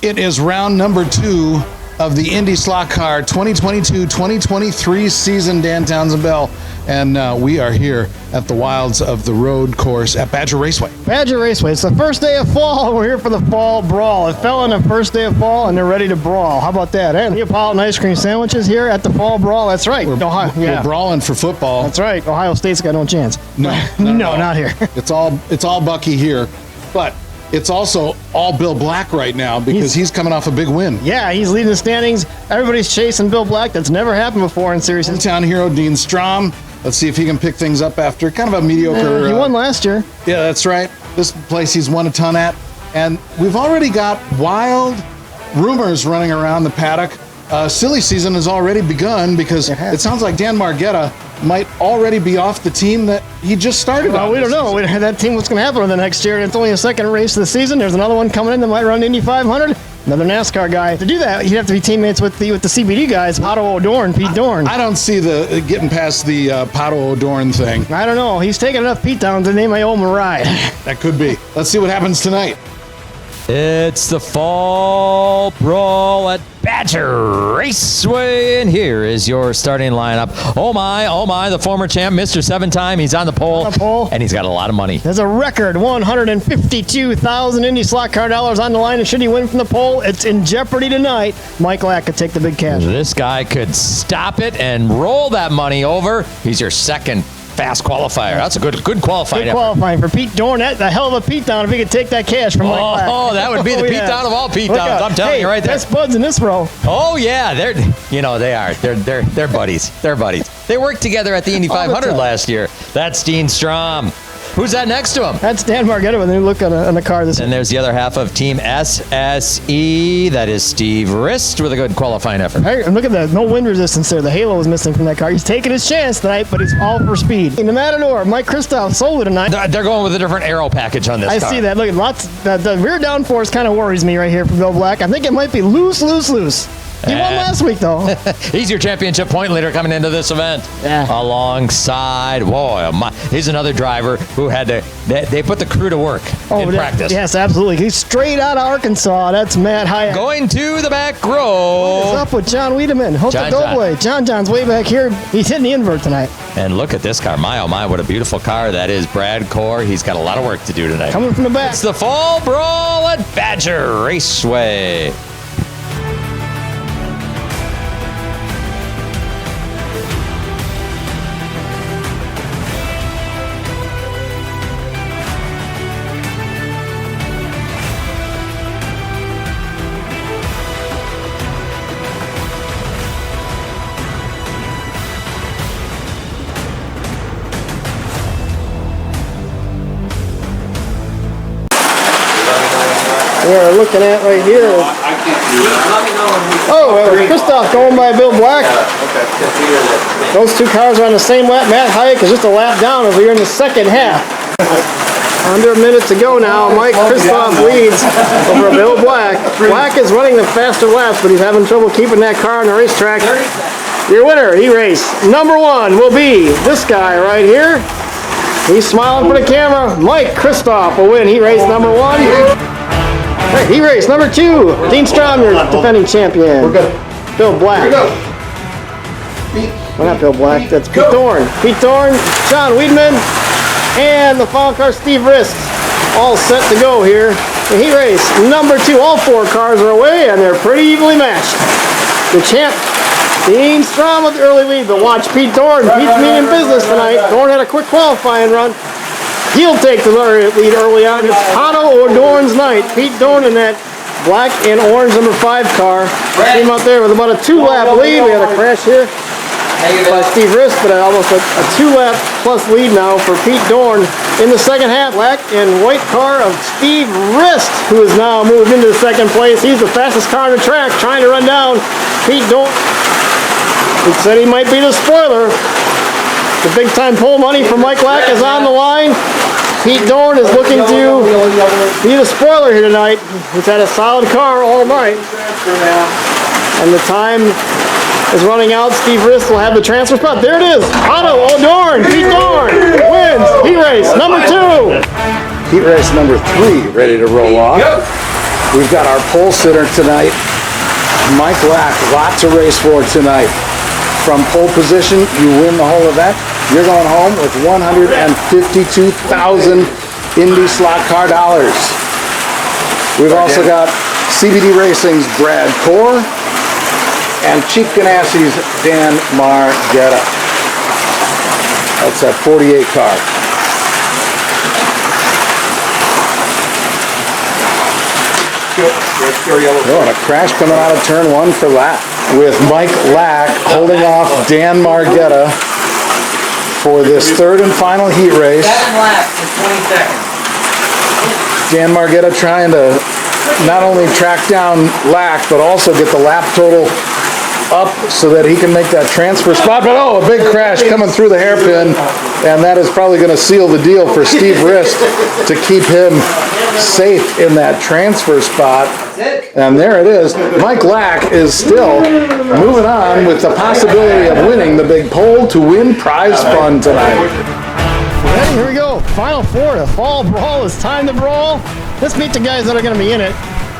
It is round number 2 of the IndySlotCar 2022-2023 season, Dan Townsend-Bell, and we are here at the wilds of the road course at Badger Raceway. Badger Raceway. It's the first day of fall. We're here for the fall brawl. It fell on the first day of fall, and they're ready to brawl. How about that? And Neapolitan ice cream sandwiches here at the fall brawl. That's right. We're brawling for football. That's right. Ohio State's got no chance. No, not here. It's all Bucky here, but it's also all Bill Black right now because he's coming off a big win. Yeah, he's leading the standings. Everybody's chasing Bill Black. That's never happened before in series. Hometown hero Dean Strom. Let's see if he can pick things up after kind of a mediocre. He won last year. Yeah, that's right. This place he's won a ton at. And we've already got wild rumors running around the paddock. Silly season has already begun because it sounds like Dan Margetta might already be off the team that he just started on. Well, we don't know. That team, what's going to happen in the next year. It's only a second race of the season. There's another one coming in that might run Indy 500. Another NASCAR guy. To do that, he'd have to be teammates with the CBD guys, Pato O'Doorn, Pete Dorn. I don't see the getting past the Pato O'Doorn thing. I don't know. He's taking enough Pete down to name my own ride. That could be. Let's see what happens tonight. It's the fall brawl at Badger Raceway, and here is your starting lineup. Oh my, the former champ, Mr. 7-time, he's on the pole, and he's got a lot of money. There's a record 152,000 IndySlotCar dollars on the line, and should he win from the pole, it's in jeopardy tonight. Mike Lack could take the big cash. This guy could stop it and roll that money over. He's your second fast qualifier. That's a good qualifying. Good qualifying for Pete Dorn. That's a hell of a Pete down if he could take that cash from Mike Lack. Oh, that would be the Pete down of all Pete downs. I'm telling you right there. Best buds in this row. Oh yeah, they are. They're buddies. They're buddies. They worked together at the Indy 500 last year. That's Dean Strom. Who's that next to him? That's Dan Margetta with a new look on the car. And there's the other half of Team SSE. That is Steve Rist with a good qualifying effort. Hey, and look at that. No wind resistance there. The halo is missing from that car. He's taking his chance tonight, but he's all for speed. In the Matador, Mike Kristoff sold it tonight. They're going with a different aero package on this car. I see that. Look, the rear downforce kind of worries me right here from Bill Black. I think it might be loose. He won last week, though. He's your championship point leader coming into this event. Yeah. Alongside, he's another driver who had to, they put the crew to work in practice. Yes, absolutely. He's straight out of Arkansas. That's Matt Hyatt. Going to the back row. What is up with John Wiedemann? John's way back here. He's hitting the invert tonight. And look at this car. My, oh my, what a beautiful car. That is Brad Core. He's got a lot of work to do tonight. Coming from the back. It's the fall brawl at Badger Raceway. We're looking at right here. Kristoff going by Bill Black. Those two cars are on the same lap. Matt Hyatt is just a lap down as we're in the second half. Under a minute to go now. Mike Kristoff leads over Bill Black. Black is running the faster laps, but he's having trouble keeping that car on the racetrack. Your winner, E-Race number 1 will be this guy right here. He's smiling for the camera. Mike Kristoff will win E-Race number 1. E-Race number 2, Dean Strom, your defending champion. We're good. Bill Black. Here we go. Well, not Bill Black, that's Pete Dorn. Pete Dorn, John Wiedemann, and the final car, Steve Rist. All set to go here. The E-Race number 2, all 4 cars are away, and they're pretty evenly matched. The champ, Dean Strom with the early lead, but watch Pete Dorn. Pete's meeting business tonight. Dorn had a quick qualifying run. He'll take the lead early on. It's Pato O'Doorn's night. Pete Dorn in that black and orange number 5 car. Came out there with about a 2-lap lead. We had a crash here by Steve Rist, but almost a 2-lap plus lead now for Pete Dorn in the second half. Black and white car of Steve Rist, who has now moved into second place. He's the fastest car on the track, trying to run down Pete Dorn. He said he might be the spoiler. The big-time pole money for Mike Lack is on the line. Pete Dorn is looking to be the spoiler here tonight. He's had a solid car all night. And the time is running out. Steve Rist will have the transfer spot. There it is. Pato O'Doorn. Pete Dorn wins Heat Race number 2. Heat race number 3 ready to roll off. We've got our pole sitter tonight, Mike Lack. Lot to race for tonight. From pole position, you win the whole event. You're going home with $152,000 IndySlotCar dollars. We've also got CBD Racing's Brad Core and Chief Ganassi's Dan Margetta. That's that 48 car. Oh, and a crash coming out of turn 1 for Lack, with Mike Lack holding off Dan Margetta for this third and final heat race. 7 laps in 20 seconds. Dan Margetta trying to not only track down Lack, but also get the lap total up so that he can make that transfer spot. But oh, a big crash coming through the hairpin, and that is probably going to seal the deal for Steve Rist to keep him safe in that transfer spot. And there it is. Mike Lack is still moving on with the possibility of winning the big pole to win prize fund tonight. Ready? Here we go. Final 4, the fall brawl. It's time to brawl. Let's meet the guys that are going to be in it.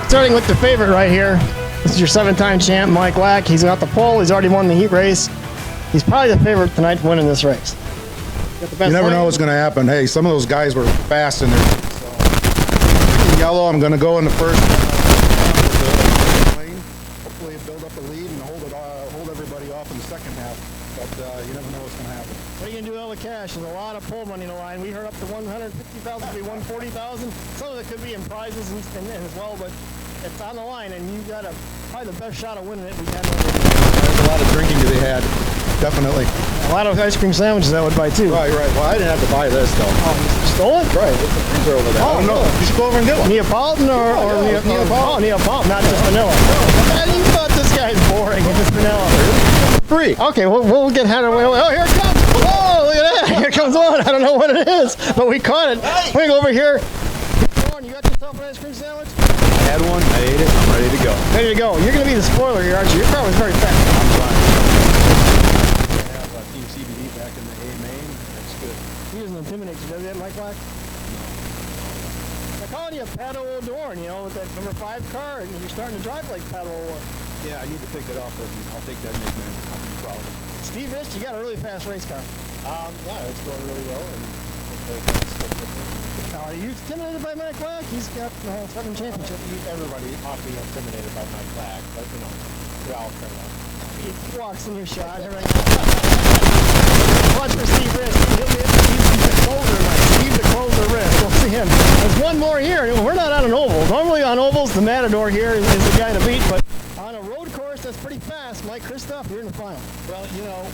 Starting with the favorite right here. This is your 7-time champ, Mike Lack. He's got the pole. He's already won the heat race. He's probably the favorite tonight to win in this race. You never know what's going to happen. Hey, some of those guys were fast in there. So, in yellow, I'm going to go in the first lane. Hopefully build up the lead and hold everybody off in the second half. But you never know what's going to happen. What are you going to do with all the cash? There's a lot of pole money in the line. We heard up to $150,000 to be $140,000. Some of it could be in prizes and as well, but it's on the line, and you got probably the best shot of winning it we can. There's a lot of drinking to be had. Definitely. A lot of ice cream sandwiches I would buy too. Right. Well, I didn't have to buy this though. Oh, you stole it? Right. It's a freezer over there. Oh, I don't know. no. You should go over and get one. Neapolitan or Neapolitan. Oh, Neapolitan, not just vanilla. Man, you thought this guy's boring and just vanilla. Free. Okay, we'll get headed away. Oh, here it comes. Oh, look at that. Here comes one. I don't know what it is, but we caught it. We're going to go over here. You got yourself an ice cream sandwich? I had one. I ate it. I'm ready to go. Ready to go. You're going to be the spoiler here, aren't you? Your car was very fast. I'm fine. I have Team CBD back in the A main. That's good. He doesn't intimidate you, does he, Mike Black? They're calling you a Pato O'Dorn, you know, with that number 5 car, and you're starting to drive like Pato O'Dorn. Yeah, I need to pick it up, but I'll take that nickname. I'll be proud. Steve Rist, you got a really fast race car. Yeah, it's going really well, and Are you intimidated by Mike Black? He's got 7 championships. everybody ought to be intimidated by Mike Black, but you know, we all care about. He walks in your shot. Here I go. Watch for Steve Rist. He's the closer, Mike. Steve the closer Rist. We'll see him. There's one more here. We're not on an oval. Normally on ovals, the Matador here is the guy to beat, but on a road course that's pretty fast, Mike Kristoff, you're in the final. Well, you know,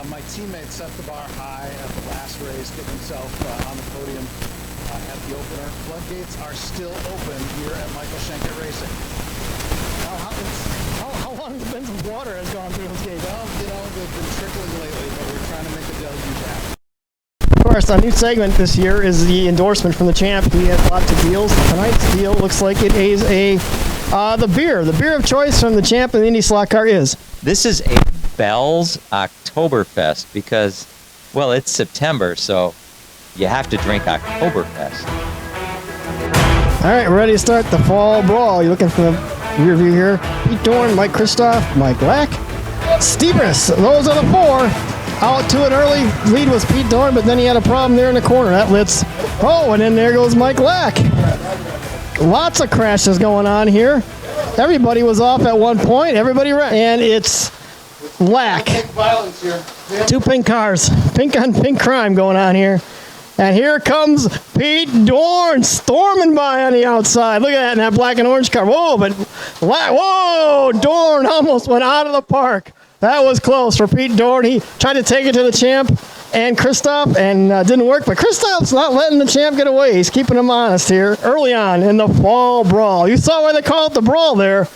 my teammate set the bar high at the last race, getting himself on the podium at the opener. Floodgates are still open here at Michael Shank-It Racing. How long has it been since water has gone through those gates? Well, you know, they've been trickling lately, but we're trying to make a deluge happen. Of course, our new segment this year is the endorsement from the champ. He has lots of deals. Tonight's deal looks like it is the beer. The beer of choice from the champ and the IndySlotCar is. This is a Bell's Oktoberfest because, well, it's September, so you have to drink Oktoberfest. All right, we're ready to start the fall brawl. You're looking for the rear view here. Pete Dorn, Mike Kristoff, Mike Lack, Steve Rist. Those are the 4. Out to an early lead was Pete Dorn, but then he had a problem there in the corner. That lets. Oh, and then there goes Mike Lack. Lots of crashes going on here. Everybody was off at one point. Everybody ran. And it's Lack. 2 pink cars. Pink on pink crime going on here. And here comes Pete Dorn storming by on the outside. Look at that in that black and orange car. Whoa, but Dorn almost went out of the park. That was close for Pete Dorn. He tried to take it to the champ and Kristoff and didn't work. But Kristoff's not letting the champ get away. He's keeping him honest here early on in the fall brawl. You saw why they call it the brawl there.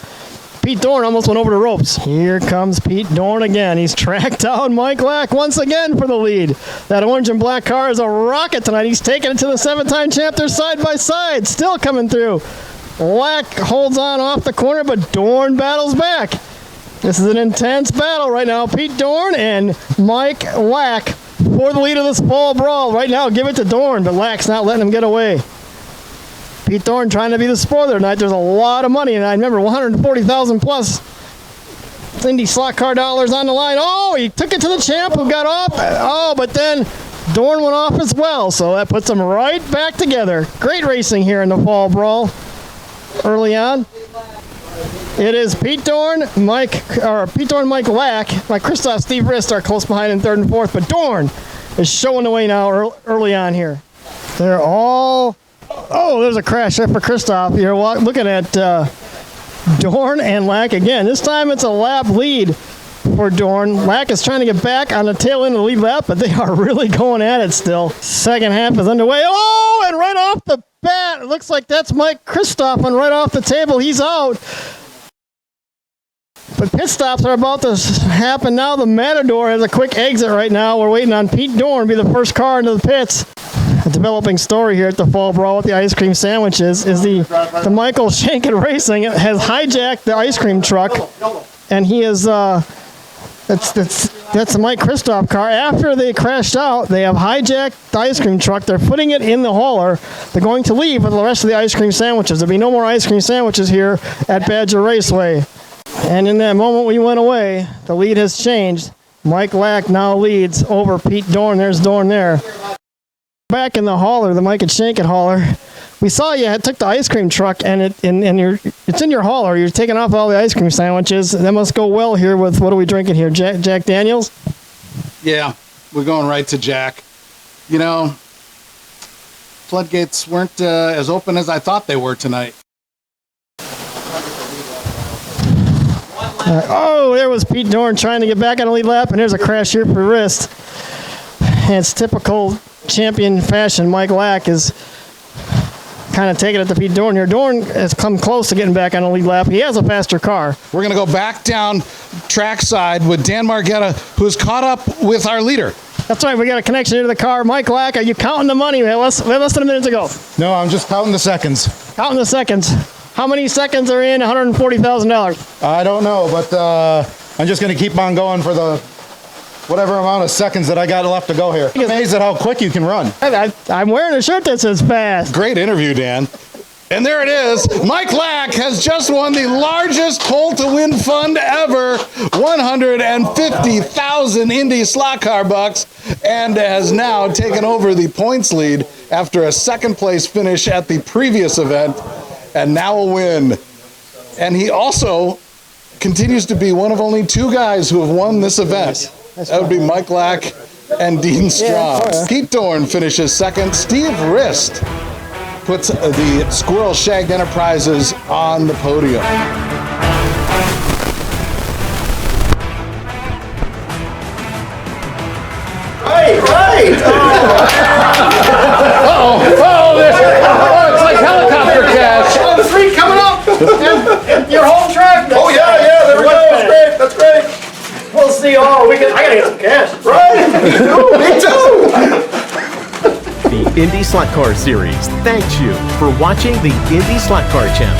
Pete Dorn almost went over the ropes. Here comes Pete Dorn again. He's tracked down Mike Lack once again for the lead. That orange and black car is a rocket tonight. He's taking it to the 7-time champ. They're side by side, still coming through. Lack holds on off the corner, but Dorn battles back. This is an intense battle right now. Pete Dorn and Mike Lack for the lead of this fall brawl. Right now, give it to Dorn, but Lack's not letting him get away. Pete Thorne trying to be the spoiler tonight. There's a lot of money, and I remember 140,000 plus Indy slot car dollars on the line. Oh, he took it to the champ who got off. Oh, but then Dorn went off as well, so that puts them right back together. Great racing here in the fall brawl early on. It is Pete Thorne, Mike Lack, Mike Kristoff, Steve Rist are close behind in third and fourth, but Dorn is showing the way now early on here. They're all... Oh, there's a crash there for Kristoff. You're looking at Dorn and Lack again. This time it's a lap lead for Dorn. Lack is trying to get back on the tail end of the lead lap, but they are really going at it still. Second half is underway. Oh, and right off the bat, it looks like that's Mike Kristoff, and right off the table, he's out. But pit stops are about to happen now. The Matador has a quick exit right now. We're waiting on Pete Dorn to be the first car into the pits. A developing story here at the Fall Brawl with the ice cream sandwiches is the Michael Shank-It Racing has hijacked the ice cream truck, and he is that's the Mike Kristoff car. After they crashed out, they have hijacked the ice cream truck. They're putting it in the hauler. They're going to leave with the rest of the ice cream sandwiches. There'll be no more ice cream sandwiches here at Badger Raceway. And in that moment we went away, the lead has changed. Mike Lack now leads over Pete Dorn. There's Dorn there. Back in the hauler, the Mike and Shank-It hauler. We saw you took the ice cream truck and it's in your hauler. You're taking off all the ice cream sandwiches. That must go well here with, what are we drinking here? Jack Daniels? Yeah, we're going right to Jack. You know, floodgates weren't as open as I thought they were tonight. Oh, there was Pete Dorn trying to get back on the lead lap, and there's a crash here for Rist. And it's typical champion fashion. Mike Lack is kind of taking it to Pete Dorn here. Dorn has come close to getting back on the lead lap. He has a faster car. We're going to go back down trackside with Dan Margetta, who's caught up with our leader. That's right. We got a connection here to the car. Mike Lack, are you counting the money? We have less than a minute to go. No, I'm just counting the seconds. Counting the seconds. How many seconds are in $140,000? I don't know, but I'm just going to keep on going for the whatever amount of seconds that I got left to go here. I'm amazed at how quick you can run. I'm wearing a shirt that says fast. Great interview, Dan. And there it is. Mike Lack has just won the largest Hole to Win fund ever, 150,000 Indy slot car bucks, and has now taken over the points lead after a second place finish at the previous event. And now a win. And he also continues to be one of only two guys who have won this event. That would be Mike Lack and Dean Strauss. Yeah, Pete Dorn finishes second. Steve Rist puts the Squirrel Shagged Enterprises on the podium. Right! It's like helicopter cash. Oh, the street coming up! and your home track! Oh, yeah, there we go. That's great. We'll see. Oh, I gotta get some cash. Right? Me too. The IndySlotCar Series thanks you for watching the IndySlotCar channel.